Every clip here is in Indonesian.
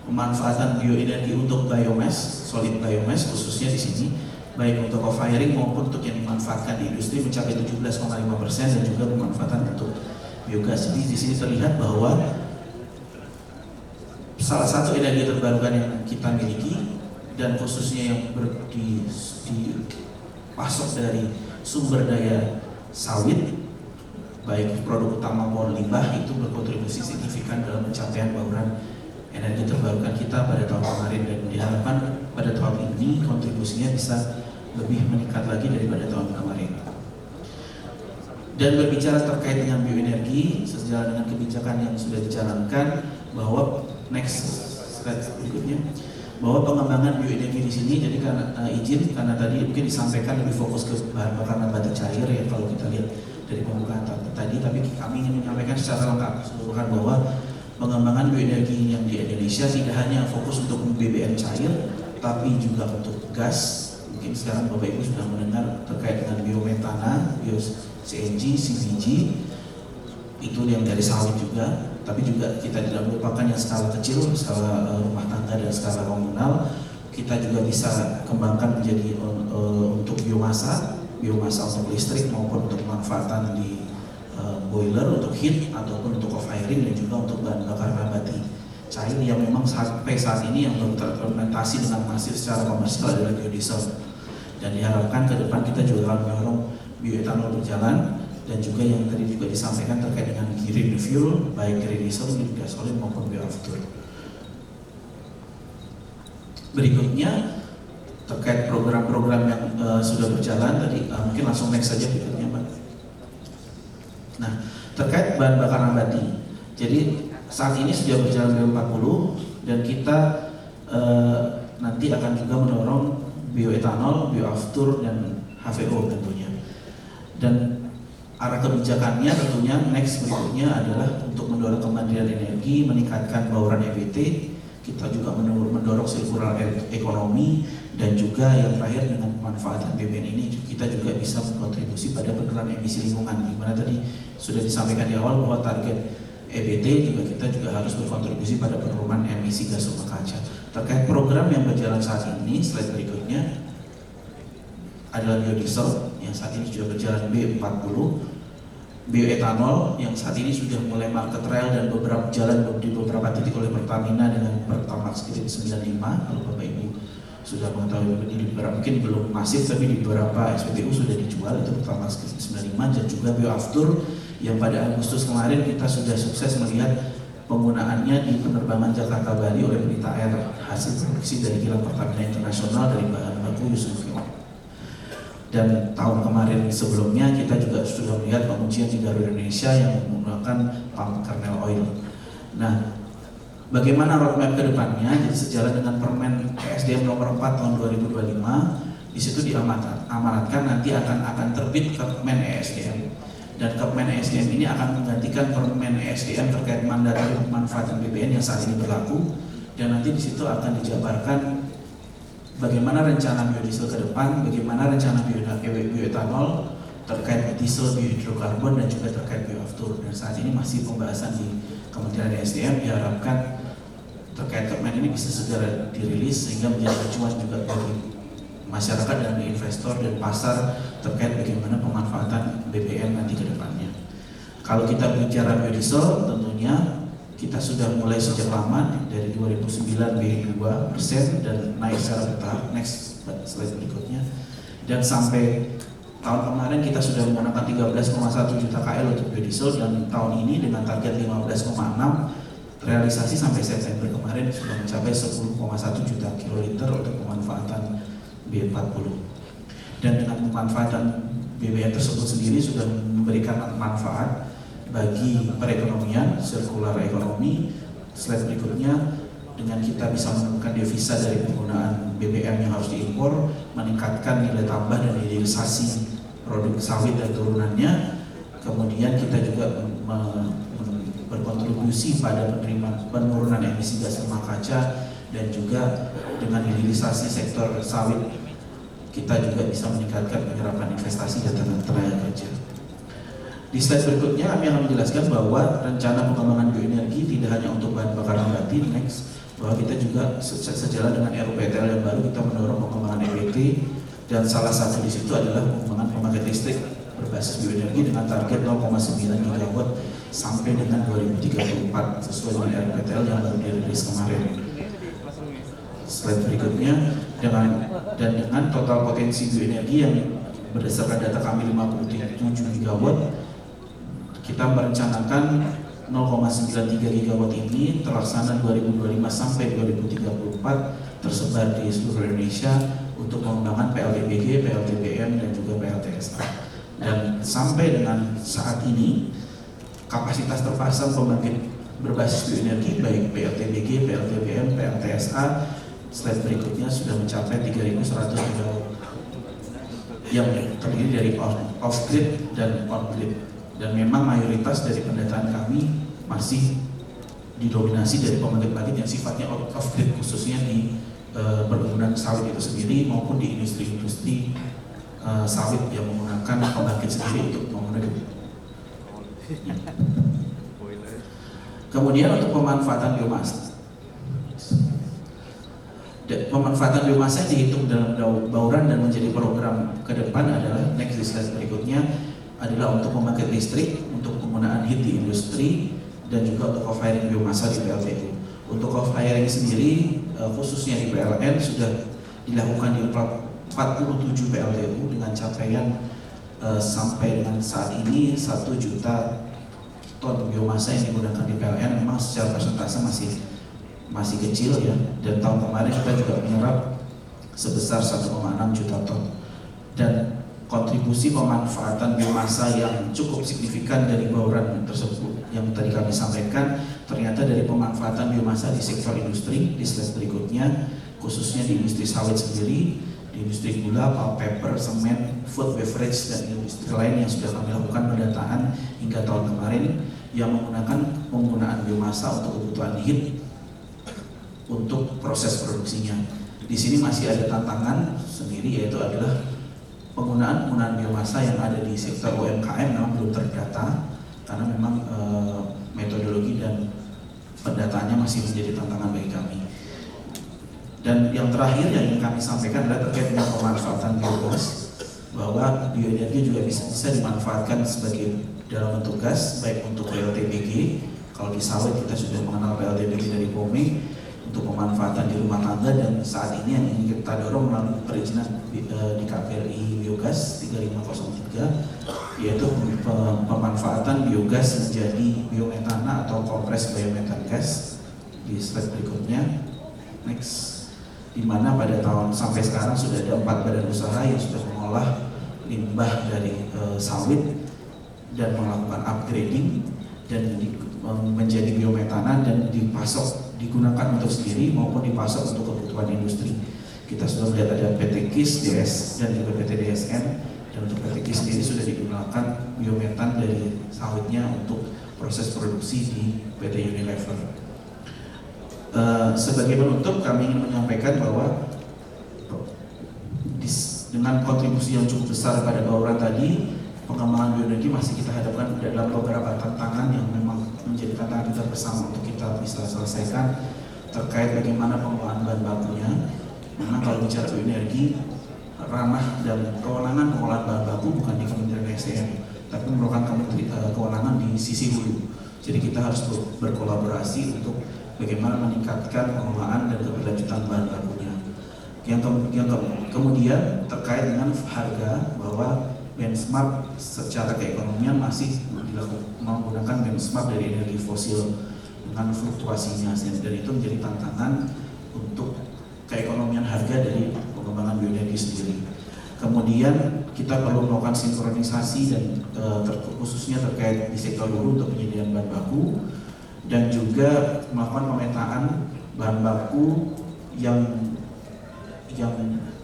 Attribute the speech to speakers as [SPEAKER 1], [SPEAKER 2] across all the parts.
[SPEAKER 1] pemanfaatan bioenergi untuk biomass, solid biomass khususnya di sini, baik untuk co-firing maupun untuk yang dimanfaatkan di industri mencapai 17,5% dan juga pemanfaatan untuk biogas. Jadi di sini terlihat bahwa salah satu energi terbarukan yang kita miliki dan khususnya yang dipasok dari sumber daya sawit, baik produk utama maupun limbah, itu berkontribusi signifikan dalam pencapaian bauran energi terbarukan kita pada tahun kemarin, dan diharapkan pada tahun ini kontribusinya bisa lebih meningkat lagi daripada tahun kemarin. Dan berbicara terkait dengan bioenergi, sejalan dengan kebijakan yang sudah dijalankan, bahwa next slide berikutnya, bahwa pengembangan bioenergi di sini, jadi karena tadi mungkin disampaikan lebih fokus ke bahan bakar nabati cair ya kalau kita lihat dari pembukaan tadi, tapi kami ingin menyampaikan secara lengkap keseluruhan bahwa pengembangan bioenergi yang di Indonesia tidak hanya fokus untuk BBM cair, tapi juga untuk gas. Mungkin sekarang Bapak Ibu sudah mendengar terkait dengan biometana, bio-CNG, CNG, itu yang dari sawit juga, tapi juga kita tidak melupakan yang skala kecil, skala rumah tangga dan skala komunal. Kita juga bisa kembangkan menjadi untuk biomasa untuk listrik maupun untuk pemanfaatan di boiler untuk heat ataupun untuk co-firing, dan juga untuk bahan bakar nabati cair yang memang sampai saat ini yang belum terimplementasi dengan masif secara komersial adalah biodiesel. Dan diharapkan ke depan kita juga akan mendorong bioetanol berjalan, dan juga yang tadi juga disampaikan terkait dengan green fuel, baik green diesel, green gasoline maupun bioaftur. Berikutnya terkait program-program yang sudah berjalan tadi, mungkin langsung next saja berikutnya, Pak. Nah, terkait bahan bakar nabati, jadi saat ini sudah berjalan BO40, dan kita nanti akan juga mendorong bioetanol, bioaftur, dan HVO tentunya. Dan arah kebijakannya tentunya next berikutnya adalah untuk mendorong kemandirian energi, meningkatkan bauran EBT, kita juga mendorong sirkular ekonomi, dan juga yang terakhir dengan pemanfaatan BBN ini kita juga bisa berkontribusi pada penurunan emisi lingkungan, di mana tadi sudah disampaikan di awal bahwa target EBT juga kita juga harus berkontribusi pada penurunan emisi gas rumah kaca. Terkait program yang berjalan saat ini, slide berikutnya adalah biodiesel yang saat ini sudah berjalan B40, bioetanol yang saat ini sudah mulai market trial dan beberapa jalan di beberapa titik oleh Pertamina dengan Pertamax Green 95. Kalau Bapak Ibu sudah mengetahui, ini mungkin belum masif, tapi di beberapa SPBU sudah dijual, itu Pertamax Green 95, dan juga bioaftur yang pada Agustus kemarin kita sudah sukses melihat penggunaannya di penerbangan Jakarta Bali oleh Pelita Air, hasil produksi dari kilang Pertamina Internasional dari bahan baku Yusufil. Dan tahun kemarin sebelumnya kita juga sudah melihat pengujian di Garuda Indonesia yang menggunakan palm kernel oil. Nah, bagaimana roadmap ke depannya? Jadi sejalan dengan Permen ESDM nomor 4 tahun 2025, di situ diamanatkan nanti akan terbit Permen ESDM. Dan Permen ESDM ini akan menggantikan Permen ESDM terkait mandatori pemanfaatan BBN yang saat ini berlaku, dan nanti di situ akan dijabarkan bagaimana rencana biodiesel ke depan, bagaimana rencana bioetanol terkait diesel, biohidrokarbon, dan juga terkait bioaftur. Dan saat ini masih pembahasan di Kementerian ESDM, diharapkan terkait Permen ini bisa segera dirilis sehingga menjadi acuan juga bagi masyarakat dan investor dan pasar terkait bagaimana pemanfaatan BBM nanti ke depannya. Kalau kita bicara biodiesel, tentunya kita sudah mulai sejak lama dari 2009 B2% dan naik secara bertahap. Next slide berikutnya. Dan sampai tahun kemarin kita sudah menggunakan 13,1 juta KL untuk biodiesel, dan tahun ini dengan target 15,6, realisasi sampai September kemarin sudah mencapai 10,1 juta kiloliter untuk pemanfaatan B40. Dan dengan pemanfaatan BBM tersebut sendiri sudah memberikan manfaat bagi perekonomian, sirkular ekonomi. Slide berikutnya, dengan kita bisa menemukan devisa dari penggunaan BBM yang harus diimpor, meningkatkan nilai tambah dan hilirisasi produk sawit dan turunannya. Kemudian kita juga berkontribusi pada penurunan emisi gas rumah kaca, dan juga dengan hilirisasi sektor sawit kita juga bisa meningkatkan penyerapan investasi dan tenaga kerja. Di slide berikutnya kami akan menjelaskan bahwa rencana pengembangan bioenergi tidak hanya untuk bahan bakar nabati, Bati next, bahwa kita juga sejalan dengan RUPTL yang baru, kita mendorong pengembangan EBT, dan salah satu di situ adalah pengembangan pembangkit listrik berbasis bioenergi dengan target 0,9 gigawatt sampai dengan 2034 sesuai dengan RUPTL yang baru dirilis kemarin. Slide berikutnya, dengan total potensi bioenergi yang berdasarkan data kami 57 gigawatt, kita merencanakan 0,93 gigawatt ini terlaksana 2025 sampai 2034 tersebar di seluruh Indonesia untuk pengembangan PLTBG, PLTBM, dan juga PLTSA. Dan sampai dengan saat ini kapasitas terpasang pembangkit berbasis bioenergi baik PLTBG, PLTBM, PLTSA, slide berikutnya sudah mencapai 3.100 gigawatt yang terdiri dari off-grid dan on-grid. Dan memang mayoritas dari pendataan kami masih didominasi dari pembangkit-pembangkit yang sifatnya off-grid, khususnya di perkebunan sawit itu sendiri maupun di industri-industri sawit yang menggunakan pembangkit sendiri untuk memenuhi. Kemudian untuk pemanfaatan biomasa. Pemanfaatan biomasa yang dihitung dalam bauran dan menjadi program ke depan adalah next slide berikutnya adalah untuk pembangkit listrik, untuk penggunaan heat di industri, dan juga untuk co-firing biomasa di PLTU. Untuk co-firing sendiri khususnya di PLN sudah dilakukan di 47 PLTU dengan capaian sampai dengan saat ini 1 juta ton biomasa yang digunakan di PLN. Memang secara persentase masih kecil ya, dan tahun kemarin kita juga menyerap sebesar 1,6 juta ton. Dan kontribusi pemanfaatan biomasa yang cukup signifikan dari bauran tersebut yang tadi kami sampaikan ternyata dari pemanfaatan biomasa di sektor industri di slide berikutnya, khususnya di industri sawit sendiri, di industri gula, pulp paper, semen, food beverage, dan industri lain yang sudah kami lakukan pendataan hingga tahun kemarin yang menggunakan penggunaan biomasa untuk kebutuhan heat untuk proses produksinya. Di sini masih ada tantangan sendiri, yaitu adalah penggunaan biomasa yang ada di sektor UMKM memang belum terdata karena memang metodologi dan pendataannya masih menjadi tantangan bagi kami. Dan yang terakhir yang ingin kami sampaikan adalah terkait dengan pemanfaatan biogas, bahwa bioenergi juga bisa dimanfaatkan sebagai dalam bentuk gas, baik untuk PLTBG, kalau di sawit kita sudah mengenal PLTBG dari POME, untuk pemanfaatan di rumah tangga, dan saat ini yang ingin kita dorong melalui perizinan di KPLI Biogas 3503, yaitu pemanfaatan biogas menjadi biometana atau kompres biometan gas di slide berikutnya next, di mana pada tahun sampai sekarang sudah ada 4 badan usaha yang sudah mengolah limbah dari sawit dan melakukan upgrading dan menjadi biometana dan digunakan untuk sendiri maupun dipasok untuk kebutuhan industri. Kita sudah melihat ada PT KIS, DS, dan juga PT DSN, dan untuk PT KIS sendiri sudah digunakan biometan dari sawitnya untuk proses produksi di PT Unilever. Sebagai penutup kami ingin menyampaikan bahwa dengan kontribusi yang cukup besar pada bauran tadi, pengembangan bioenergi masih kita hadapkan dalam beberapa tantangan yang memang menjadi tantangan kita bersama untuk kita bisa selesaikan terkait bagaimana pengelolaan bahan bakunya. Memang kalau bicara bioenergi, ranah dan kewenangan pengelolaan bahan baku bukan di Kementerian SDM, tapi merupakan kewenangan di sisi hulu. Jadi kita harus berkolaborasi untuk bagaimana meningkatkan pengelolaan dan keberlanjutan bahan bakunya. Kemudian terkait dengan harga, bahwa benchmark secara keekonomian masih menggunakan benchmark dari energi fosil dengan fluktuasinya, dan itu menjadi tantangan untuk keekonomian harga dari pengembangan bioenergi sendiri. Kemudian kita perlu melakukan sinkronisasi dan khususnya terkait di sektor hulu untuk penyediaan bahan baku, dan juga melakukan pemetaan bahan baku yang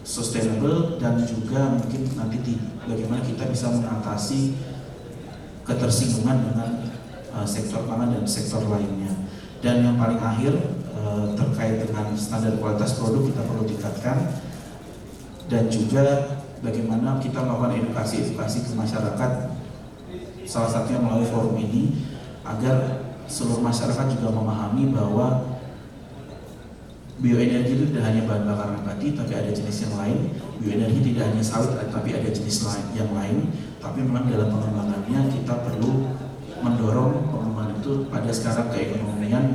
[SPEAKER 1] sustainable, dan juga mungkin nanti bagaimana kita bisa mengatasi ketersinggungan dengan sektor pangan dan sektor lainnya. Dan yang paling akhir terkait dengan standar kualitas produk kita perlu tingkatkan, dan juga bagaimana kita melakukan edukasi ke masyarakat, salah satunya melalui forum ini, agar seluruh masyarakat juga memahami bahwa bioenergi itu tidak hanya bahan bakar nabati, tapi ada jenis yang lain. Bioenergi tidak hanya sawit, tapi ada jenis lain yang lain. Tapi memang dalam pengembangannya kita perlu mendorong pengembangan itu pada sekarang keekonomian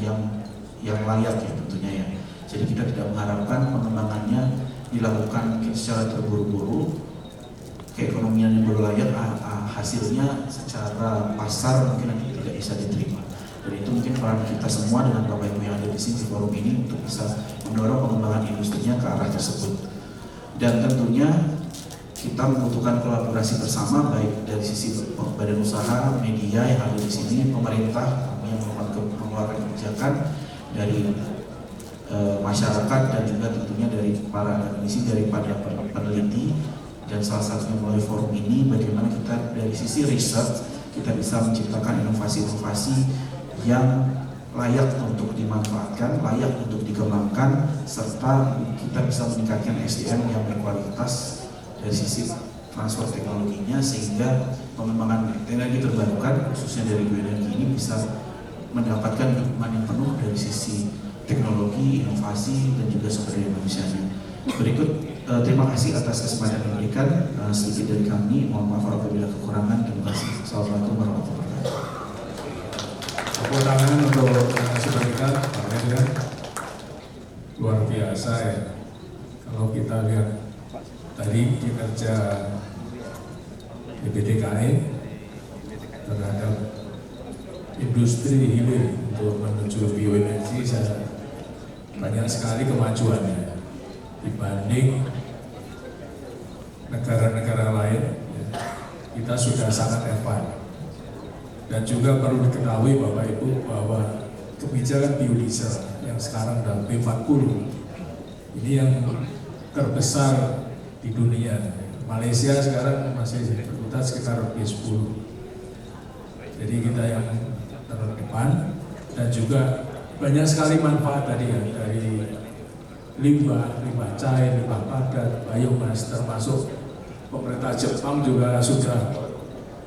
[SPEAKER 1] yang layak ya tentunya ya. Jadi kita tidak mengharapkan pengembangannya dilakukan secara terburu-buru, keekonomian yang berlayak, hasilnya secara pasar mungkin nanti tidak bisa diterima. Dan itu mungkin peran kita semua dengan Bapak Ibu yang ada di sini di forum ini untuk bisa mendorong pengembangan industrinya ke arah tersebut. Dan tentunya kita membutuhkan kolaborasi bersama baik dari sisi badan usaha, media yang ada di sini, pemerintah yang mengeluarkan kebijakan, dari masyarakat, dan juga tentunya dari para akademisi, daripada peneliti. Dan salah satunya melalui forum ini bagaimana kita dari sisi riset kita bisa menciptakan inovasi-inovasi yang layak untuk dimanfaatkan, layak untuk dikembangkan, serta kita bisa meningkatkan SDM yang berkualitas dari sisi transfer teknologinya, sehingga pengembangan energi terbarukan khususnya dari bioenergi ini bisa mendapatkan dukungan yang penuh dari sisi teknologi, inovasi, dan juga sumber daya manusianya. Berikut, terima kasih atas kesempatan yang diberikan. Sedikit dari kami, mohon maaf apabila kekurangan. Terima kasih. Assalamualaikum warahmatullahi wabarakatuh.
[SPEAKER 2] Tepuk tangan untuk narasumber kita, Pak Presiden. Luar biasa ya. Kalau kita lihat tadi kinerja BPDKE terhadap industri hilir untuk menuju bioenergi, banyak sekali kemajuannya dibanding negara-negara lain. Kita sudah sangat advance. Dan juga perlu diketahui Bapak Ibu bahwa kebijakan biodiesel yang sekarang dalam B40 ini yang terbesar di dunia. Malaysia sekarang masih berputar sekitar B10. Jadi kita yang terdepan, dan juga banyak sekali manfaat tadi ya, dari limbah cair, limbah padat, biomas, termasuk pemerintah Jepang juga sudah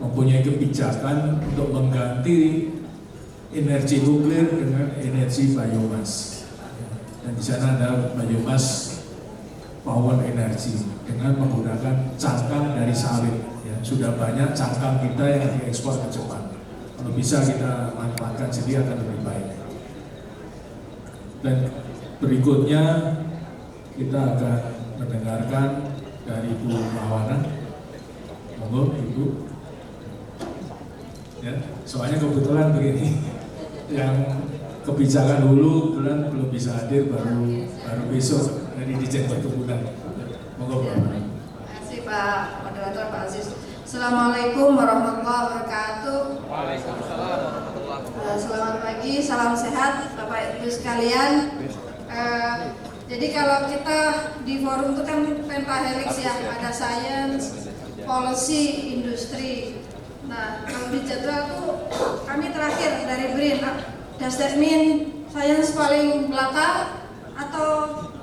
[SPEAKER 2] mempunyai kebijakan untuk mengganti energi nuklir dengan energi biomas. Dan di sana ada biomas power energy dengan menggunakan cangkang dari sawit. Ya, sudah banyak cangkang kita yang diekspor ke Jepang. Kalau bisa kita manfaatkan sendiri akan lebih baik. Dan berikutnya kita akan mendengarkan dari Ibu Mawana. Monggo Ibu. Ya, soalnya kebetulan begini, yang kebijakan dulu kebetulan belum bisa hadir, baru besok dari Dijen Perkebunan. Monggo Pak.
[SPEAKER 3] Terima kasih Pak Moderator, Pak Aziz. Assalamualaikum warahmatullahi wabarakatuh.
[SPEAKER 4] Waalaikumsalam warahmatullahi wabarakatuh.
[SPEAKER 3] Selamat pagi, salam sehat Bapak Ibu sekalian. Jadi kalau kita di forum itu kan pentahelix ya, ada science, policy, industri. Nah, kalau di jadwal tuh kami terakhir dari BRIN. Does that mean science paling belakang, atau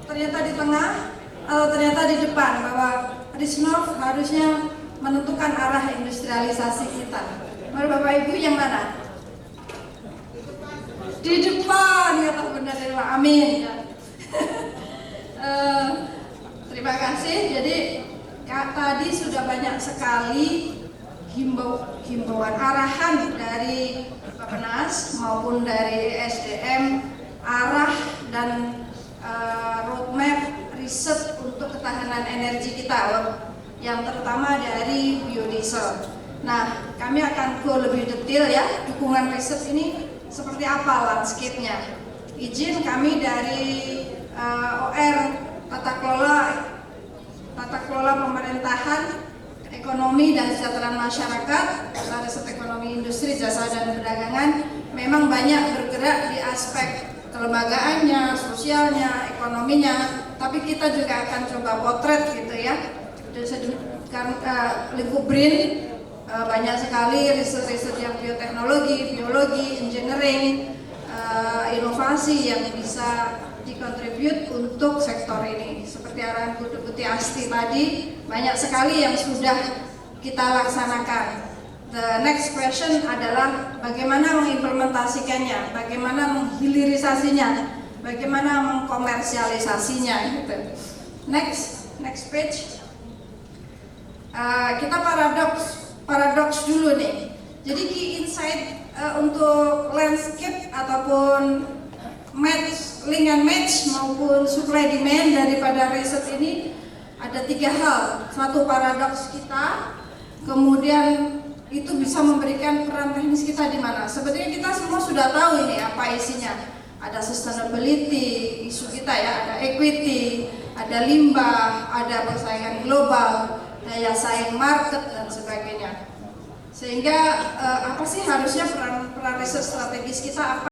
[SPEAKER 3] ternyata di tengah, atau ternyata di depan, bahwa Risnov harusnya menentukan arah industrialisasi kita. Menurut Bapak Ibu yang mana? Di depan, kata benar dari Pak Amin ya. Terima kasih. Jadi tadi sudah banyak sekali himbauan arahan dari Bappenas maupun dari SDM, arah dan roadmap riset untuk ketahanan energi kita, yang terutama dari biodiesel. Nah, kami akan go lebih detail ya, dukungan riset ini seperti apa landscape-nya. Izin kami dari OR Tata Kelola Pemerintahan, Ekonomi dan Kesejahteraan Masyarakat, Riset Ekonomi Industri, Jasa dan Perdagangan, memang banyak bergerak di aspek kelembagaannya, sosialnya, ekonominya, tapi kita juga akan coba potret gitu ya. Lingkup BRIN banyak sekali riset-riset yang bioteknologi, biologi, engineering, inovasi yang bisa dikontribut untuk sektor ini. Seperti arahan Bu Deputi Asti tadi, banyak sekali yang sudah kita laksanakan. The next question adalah bagaimana mengimplementasikannya, bagaimana menghilirisasinya. bagaimana mengkomersialisasinya gitu. Next page. Kita paradoks dulu nih. Jadi key insight untuk landscape ataupun link and match maupun supply demand daripada riset ini ada 3 hal. Satu, paradoks kita, kemudian itu bisa memberikan peran teknis kita di mana. Sebetulnya kita semua sudah tahu ini apa isinya. Ada sustainability, isu kita ya, ada equity, ada limbah, ada persaingan global, daya saing market dan sebagainya. Sehingga apa sih harusnya peran riset strategis kita apa?